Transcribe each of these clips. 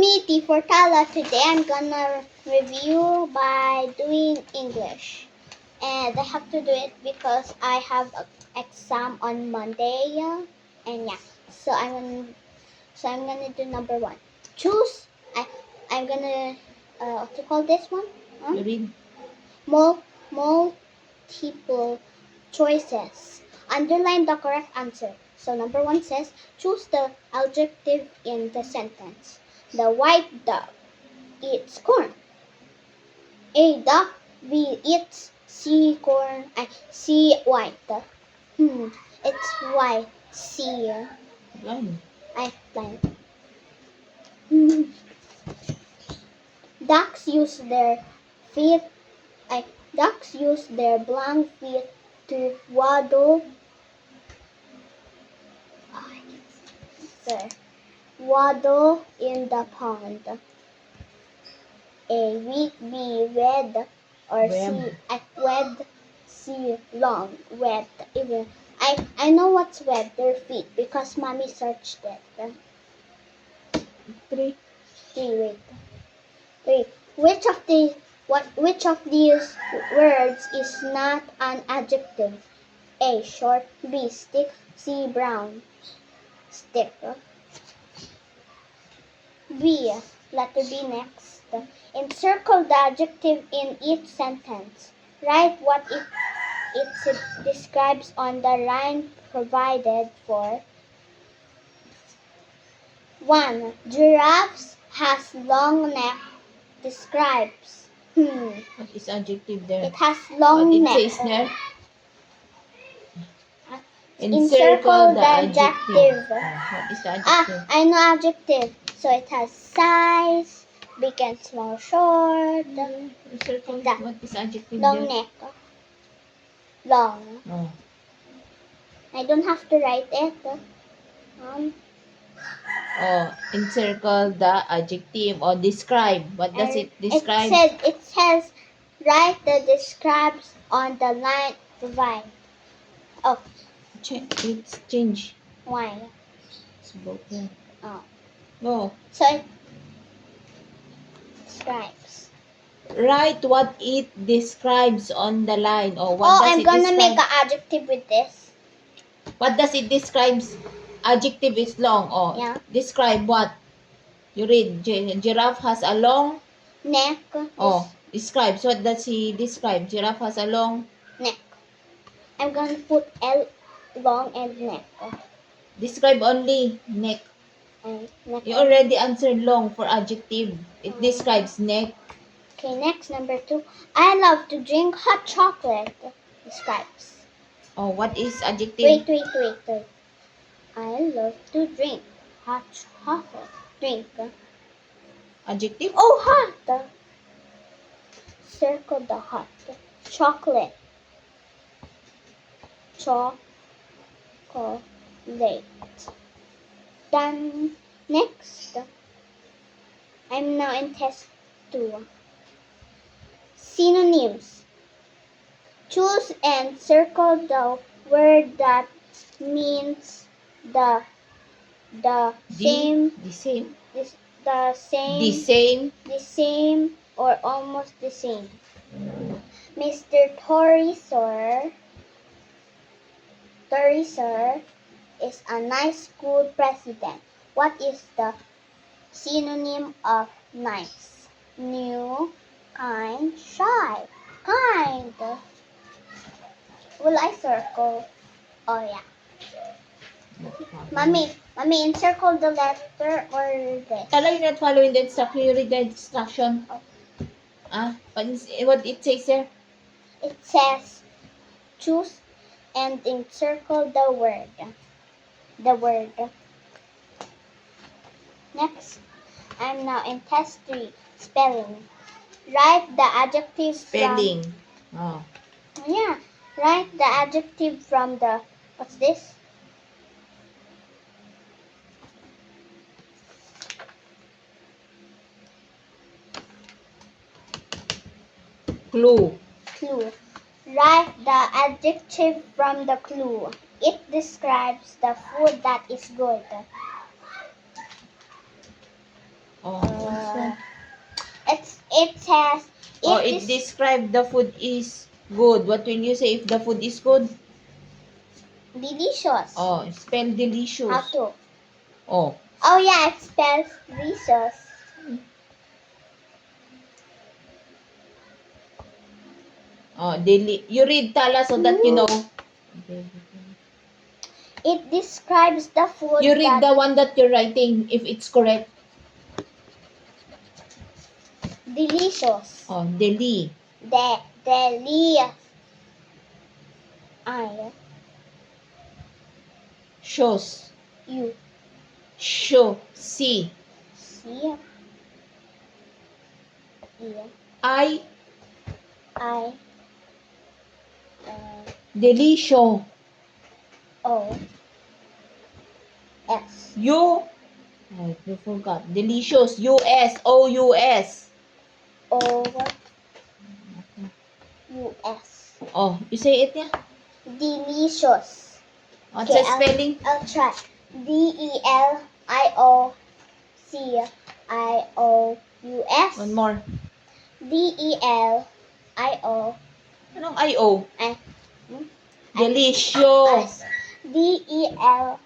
me, T for Tala. Today I'm gonna review by doing English. And I have to do it because I have an exam on Monday. And yeah, I'm gonna do number one. Choose. I'm gonna what do you call this one? Read. Multiple choices. Underline the correct answer. So number one says, choose the adjective in the sentence. The white duck eats corn. A duck B eats C corn. C white. It's white. C. Line. Blind. Ducks use their feet. Ducks use their blank feet to waddle. Waddle in the pond. A weak B red or C wed C long wed. Even I know what's wed, their feet, because mommy searched it. Three. Wait. Which of these words is not an adjective? A short, B stick, C brown. Stick. B. Letter B next. Encircle the adjective in each sentence. Write what it describes on the line provided for. 1. Giraffes has long neck. Describes. What is adjective there? It has long What neck. it says there? Encircle the adjective. What is the adjective? I know adjective. So it has size, big and small, short. Encircle. That. What is adjective Long there? neck. Long. Oh. I don't have to write it. Encircle the adjective or describe. What does it describe? It says write the describes on the line provide. Oh. It's change. Why? It's broken. Oh. No. So it describes. Write what it describes on the line. What does I'm it gonna describe? make an adjective with this. What does it describes? Adjective is long. Yeah. Describe what? You read. Giraffe has a long Neck. Describes. What does he describe? Giraffe has a long Neck. I'm gonna put L long and neck. Describe only neck. Neck. You already answered long for adjective. It describes neck. Okay, next, number 2. I love to drink hot chocolate. Describes. What is adjective? Wait. I love to drink hot chocolate. Drink. Adjective? Hot. Circle the hot. Chocolate. Chocolate. Done. Next. I'm now in test 2. Synonyms. Choose and circle the word that means the same or almost the same. Mr. Tory is a nice school president. What is the synonym of nice? New, kind, shy. Kind. Will I circle? Oh yeah. Mommy, encircle the letter or this? Tala, you're not following the instruction. You read the instruction. What it says there? It says, choose and encircle the word. Next, I'm now in test 3, spelling. Write the adjective Spelling. Write the adjective from the, what's this? Clue. Write the adjective from the clue. It describes the food that is good. Oh, what's that? It says Oh, it it is describes the food is good. What will you say if the food is good? delicious. Oh, spell delicious. How to? Oh. Oh yeah, it spells delicious. Oh, you read Tala so that you know. It describes the food You read that the one that you're writing if it's correct. delicious. Oh, deli. Deli. I Shows. you Show. See. see e I. I uh, Delisho. O S You. Oh, you forgot. Delicious. U-S. O-U-S. O U S. Oh, you say it, yeah? Delicious. What's Okay, the spelling? I'll try. Delicious. One more. Delicious. Anong I-O? I Delisho. Delic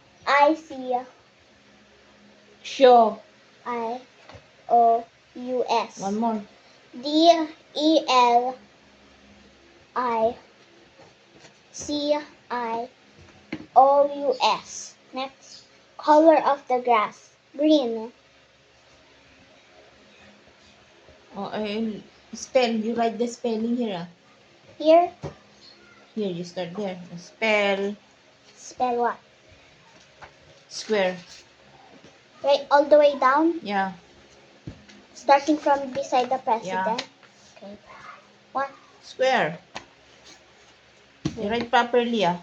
Show. IOUS. One more. DELICIOUS. Next, color of the grass. Green. Oh, I spell. You write the spelling here. Ah. Here, Here, you start there. Spell. spell what? Square. Right, all the way down, Yeah. starting from beside the president. Okay. What? Square. You write properly, ah.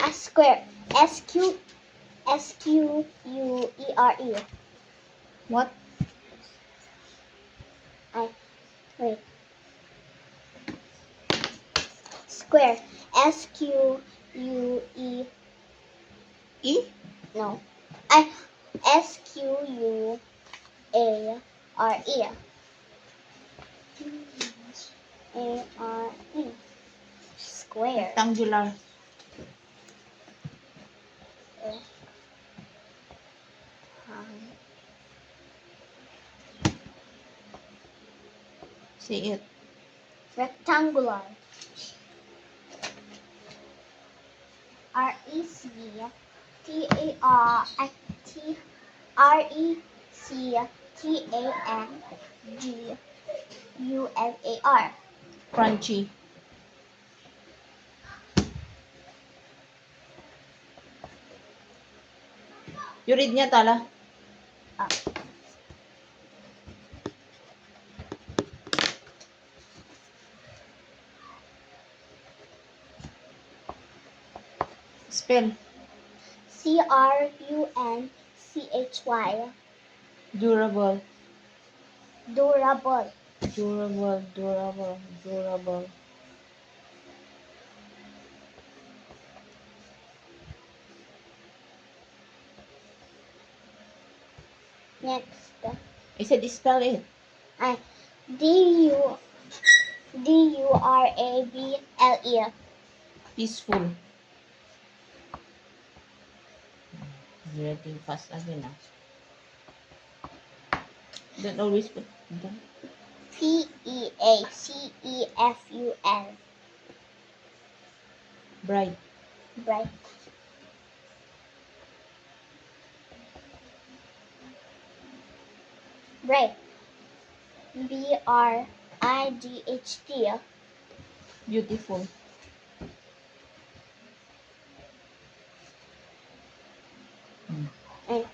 A square. SQUERE. What? Wait. Square. SQUE. E? No. I SQUARE. ARE. Square. Rectangular. Say it. Rectangular. RECTANGULAR. Crunchy. You read niya, Tala. Ah. Spell. CRUNCHY. Durable. Durable. Durable. Durable. Durable. Next. I said spell it. DU DURABLE. Peaceful. You're writing fast again, ah. Don't always put down. PEACEFUL. Bright. Bright. Bright. BRIGHT. Beautiful. And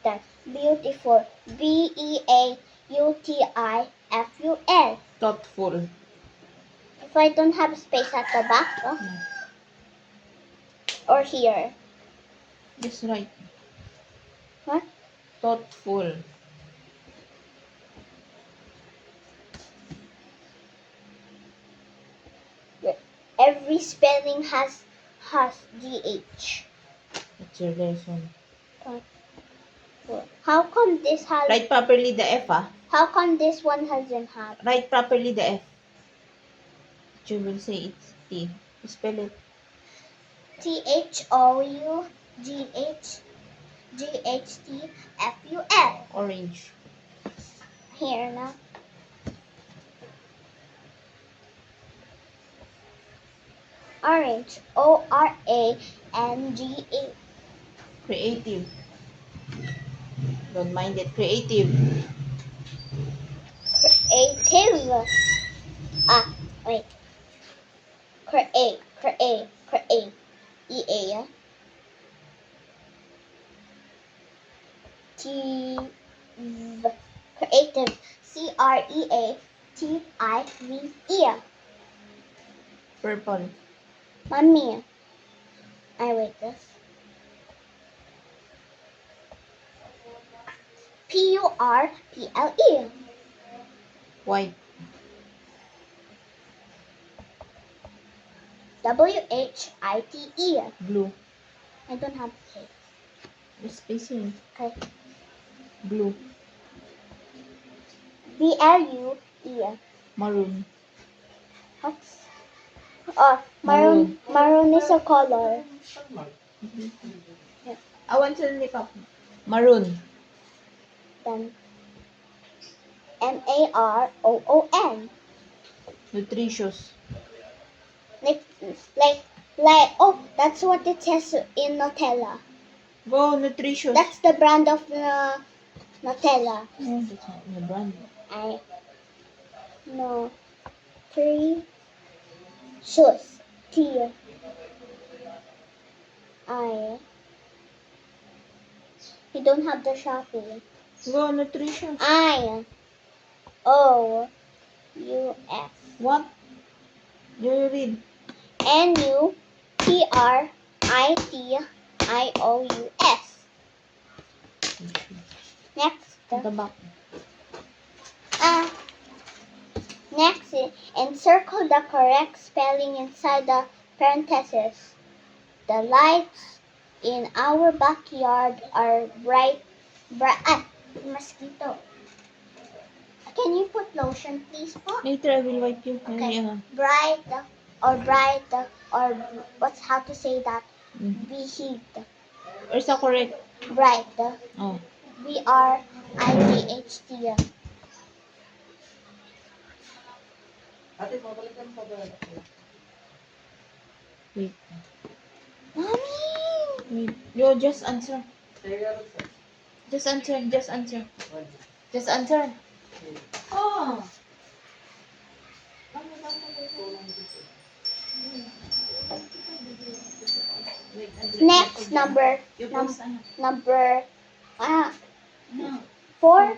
that's beautiful. BEAUTIFUL. Thoughtful. If I don't have space at the back, or here. That's right. What? Thoughtful. Every spelling has GH. That's your lesson. How come this has? Write properly the F, ah. How come this one doesn't have? Write properly the F. You will say it's T. Spell it. THOUGHGHTFUL. Orange. Here now. Orange. ORANGE. Creative. Don't mind it. Creative. Creative. Wait. Create. EA. Creative. CREATIVE. Purple. Mommy. Wait this. PURPLE. White. WHITE. Blue. I don't have space. Spacing. Okay. Blue. BLUE. Maroon. What's maroon? Maroon is a color. I want to lift up. Maroon. Then MAROON. Nutritious. Like that's what it says in Nutella. Go, nutritious. That's the brand of Nutella. No, that's not the brand. No. Shoes. T. You don't have the Shopee. Go, nutritious. IOUS. What? Do you read? NUTRITIOUS. Next. At the back. Next, encircle the correct spelling inside the parentheses. The lights in our backyard are bright. Mosquito. Can you put lotion, please, po? Later, I will wipe you. Okay. Yeah. Bright, or what's how to say that? Behit. Where's the correct? Bright. Oh. BRIGHT. Wait. Mommy! Wait. Yo, just answer. Just answer. Just answer. Oh. Next, number 4.